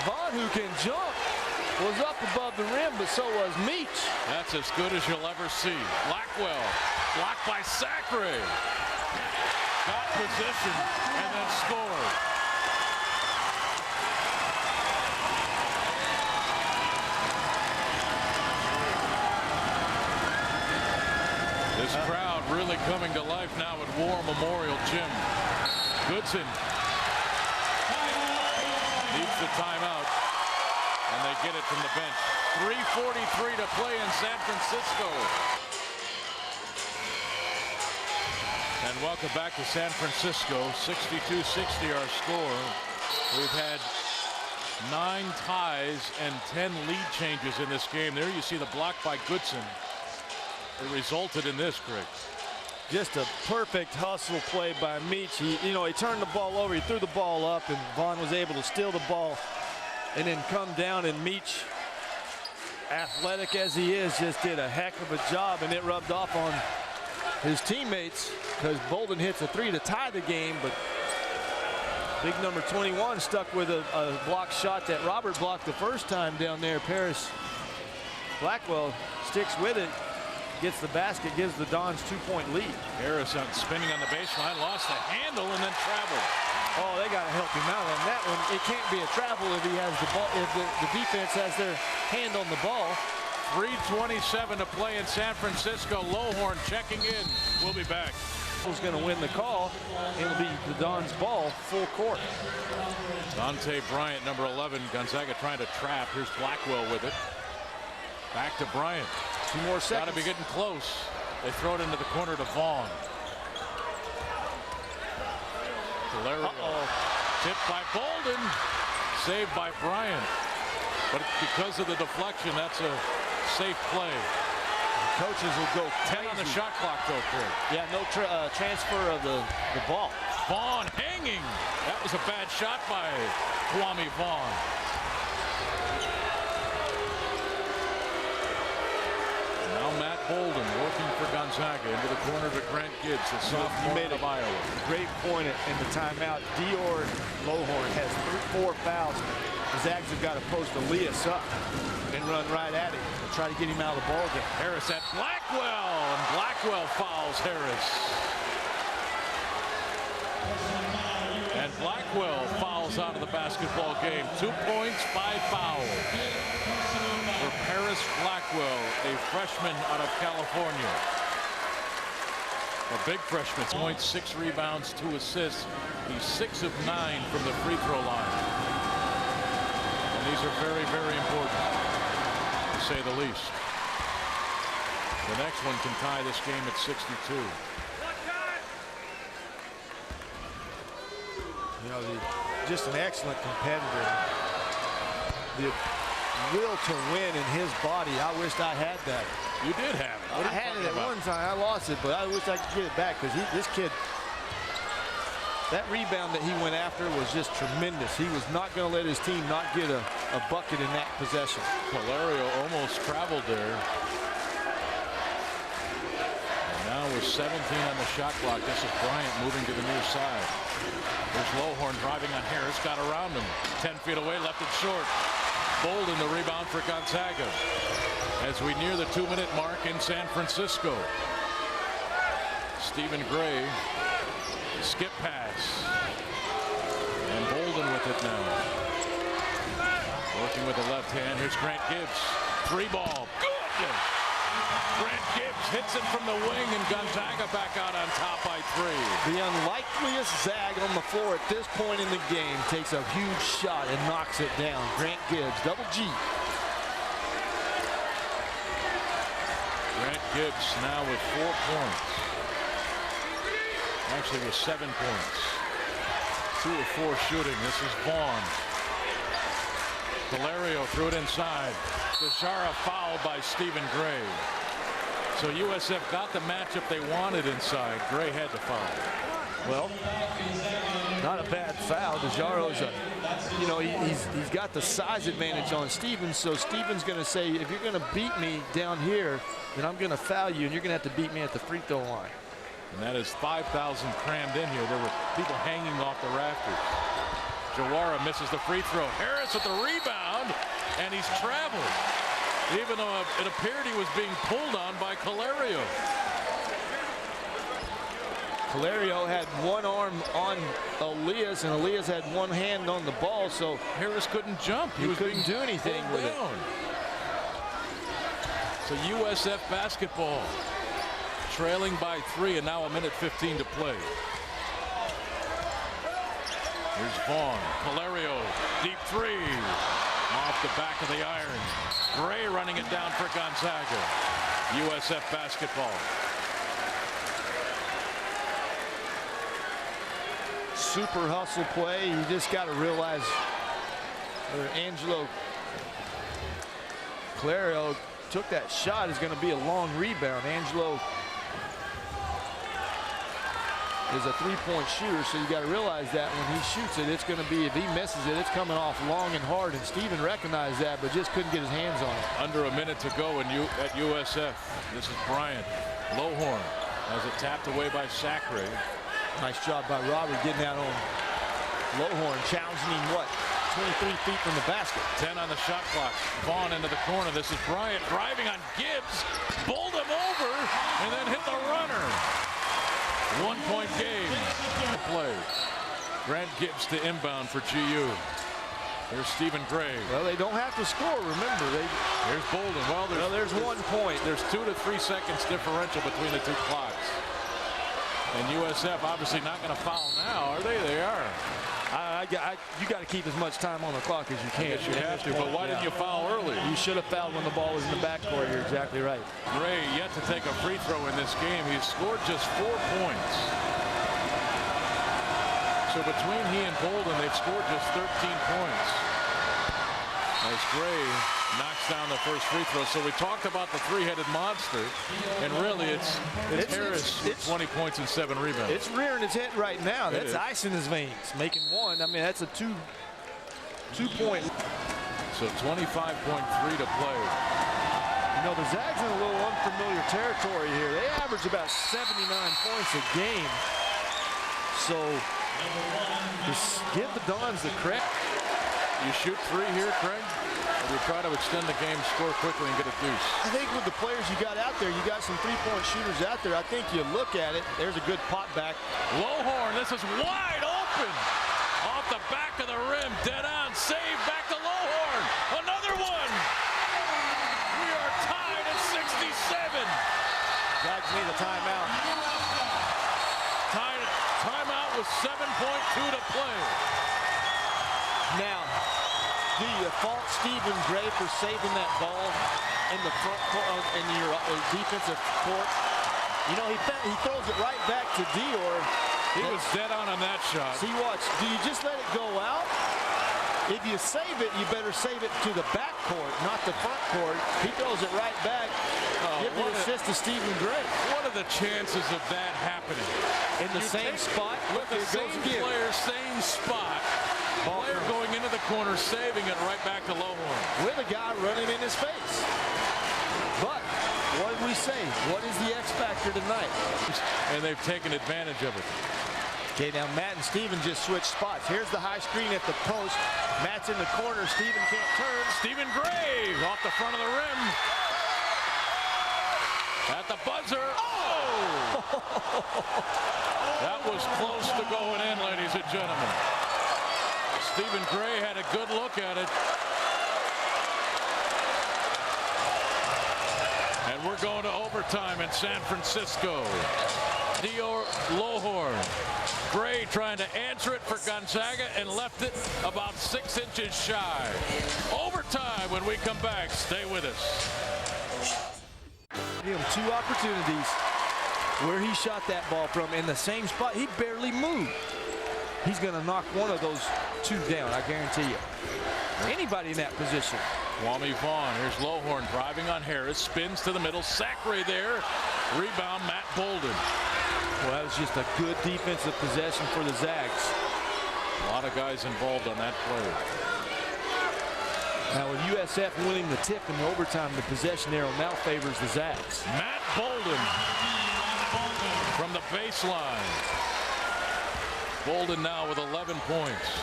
Vaughn, who can jump, was up above the rim, but so was Meach. That's as good as you'll ever see. Blackwell, blocked by Sacre. Got position and then scored. This crowd really coming to life now at War Memorial Gym. Goodson needs the timeout, and they get it from the bench. 3:43 to play in San Francisco. And welcome back to San Francisco. 62-60 our score. We've had 9 ties and 10 lead changes in this game. There you see the block by Goodson. It resulted in this, Craig. Just a perfect hustle play by Meach. He turned the ball over, he threw the ball up, and Vaughn was able to steal the ball and then come down, and Meach, athletic as he is, just did a heck of a job, and it rubbed off on his teammates because Bolden hits a 3 to tie the game, but big number 21 stuck with a block shot that Robert blocked the first time down there. Paris Blackwell sticks with it, gets the basket, gives the Dons 2-point lead. Harris spinning on the baseline, lost the handle and then traveled. Oh, they got to help him out on that one. It can't be a travel if he has the ball, if the defense has their hand on the ball. 3:27 to play in San Francisco. Lohorn checking in. We'll be back. Who's going to win the call? It'll be the Dons' ball, full court. Dante Bryant, number 11. Gonzaga trying to trap. Here's Blackwell with it. Back to Bryant. 2 more seconds. Got to be getting close. They throw it into the corner to Vaughn. Valerio. Tipped by Bolden. Saved by Bryant. But because of the deflection, that's a safe play. The coaches will go 10 on the shot clock, though, Craig. Yeah, no transfer of the ball. Vaughn hanging. That was a bad shot by Kwame Vaughn. Now Matt Bolden working for Gonzaga into the corner to Grant Gibbs, the sophomore of Iowa. Great point in the timeout. Dior Lohorn has 4 fouls. The Zags have got to post Elias up and run right at him and try to get him out of the ball game. Harris at Blackwell, and Blackwell fouls Harris. And Blackwell fouls out of the basketball game. 2 points, 5 fouls. For Paris Blackwell, a freshman out of California. A big freshman. Points, 6 rebounds, 2 assists. He's 6 of 9 from the free throw line. And these are very, very important, to say the least. The next one can tie this game at 62. Just an excellent competitor. The will to win in his body. I wished I had that. You did have it. I had it at one time. I lost it, but I wish I could get it back because this kid, that rebound that he went after was just tremendous. He was not going to let his team not get a bucket in that possession. Valerio almost traveled there. And now with 17 on the shot clock, this is Bryant moving to the near side. There's Lohorn driving on Harris, got around him. 10 feet away, left it short. Bolden the rebound for Gonzaga. As we near the 2-minute mark in San Francisco. Stephen Gray, skip pass. And Bolden with it now. Working with the left hand. Here's Grant Gibbs. 3-ball. Good! Grant Gibbs hits it from the wing, and Gonzaga back out on top by 3. The unlikeliest Zag on the floor at this point in the game takes a huge shot and knocks it down. Grant Gibbs, double G. Grant Gibbs now with 4 points. Actually with 7 points. 2 of 4 shooting. This is Vaughn. Valerio threw it inside. Bajara fouled by Stephen Gray. So USF got the matchup they wanted inside. Gray had to foul. Well, not a bad foul. DeJaro's he's got the size advantage on Stevens, so Stevens going to say, if you're going to beat me down here, then I'm going to foul you, and you're going to have to beat me at the free throw line. And that is 5,000 crammed in here. There were people hanging off the rafters. Jawara misses the free throw. Harris with the rebound, and he's traveled, even though it appeared he was being pulled on by Calerio. Calerio had one arm on Elias, and Elias had one hand on the ball, so Harris couldn't jump. He couldn't do anything with it. So USF basketball trailing by 3, and now 1:15 to play. Here's Vaughn. Calerio, deep three. Off the back of the iron. Gray running it down for Gonzaga. USF basketball. Super hustle play. You just got to realize Angelo Calerio took that shot. Is going to be a long rebound. Angelo is a three-point shooter, so you got to realize that when he shoots it, it's going to be, if he misses it, it's coming off long and hard, and Steven recognized that, but just couldn't get his hands on it. Under a minute to go at USF. This is Bryant. Lowhorn has it tapped away by Sacre. Nice job by Robert getting out on Lowhorn, challenging him, what, 23 feet from the basket. 10 on the shot clock. Vaughn into the corner. This is Bryant driving on Gibbs. Bowled him over and then hit the runner. 1-point game. Play. Grant Gibbs to inbound for GU. There's Stephen Gray. Well, they don't have to score, remember. Here's Bolden. Well, there's 1 point. There's 2 to 3 seconds differential between the two clocks. And USF obviously not going to foul now, are they? They are. You got to keep as much time on the clock as you can. Yes, you have to, but why didn't you foul early? You should have fouled when the ball was in the backcourt. You're exactly right. Gray yet to take a free throw in this game. He's scored just 4 points. So between he and Bolden, they've scored just 13 points. As Gray knocks down the first free throw. So we talked about the three-headed monster, and really it's Harris with 20 points and 7 rebounds. It's rearing its head right now. That's ice in his veins, making one. I mean, that's a two-point. So 25.3 to play. You know, the Zags in a little unfamiliar territory here. They average about 79 points a game. So just give the Dons the credit. You shoot 3 here, Craig? Or you try to extend the game, score quickly, and get a deuce? I think with the players you got out there, you got some three-point shooters out there. I think you look at it. There's a good pop back. Lowhorn, this is wide open. Off the back of the rim, dead on. Save back to Lowhorn. Another one. We are tied at 67. Zags need a timeout. Timeout with 7.2 to play. Now, do you fault Stephen Gray for saving that ball in the front court, in your defensive court? You know, he throws it right back to Dior. He was dead on that shot. See, watch. Do you just let it go out? If you save it, you better save it to the back court, not the front court. He throws it right back. Give the assist to Stephen Gray. What are the chances of that happening? In the same spot? With the same player, same spot. Player going into the corner, saving it right back to Lowhorn. With a guy running in his face. But what did we say? What is the X factor tonight? And they've taken advantage of it. Okay, now Matt and Steven just switched spots. Here's the high screen at the post. Matt's in the corner. Steven can't turn. Stephen Gray off the front of the rim. At the buzzer. Oh! That was close to going in, ladies and gentlemen. Stephen Gray had a good look at it. And we're going to overtime in San Francisco. Dior Lowhorn. Gray trying to answer it for Gonzaga and left it about 6 inches shy. Overtime when we come back. Stay with us. Give him 2 opportunities where he shot that ball from in the same spot. He barely moved. He's going to knock one of those 2 down, I guarantee you. Anybody in that position. Kwame Vaughn. Here's Lowhorn driving on Harris. Spins to the middle. Sacre there. Rebound, Matt Bolden. Well, that was just a good defensive possession for the Zags. A lot of guys involved on that play. Now with USF winning the tip in the overtime, the possession arrow now favors the Zags. Matt Bolden from the baseline. Bolden now with 11 points.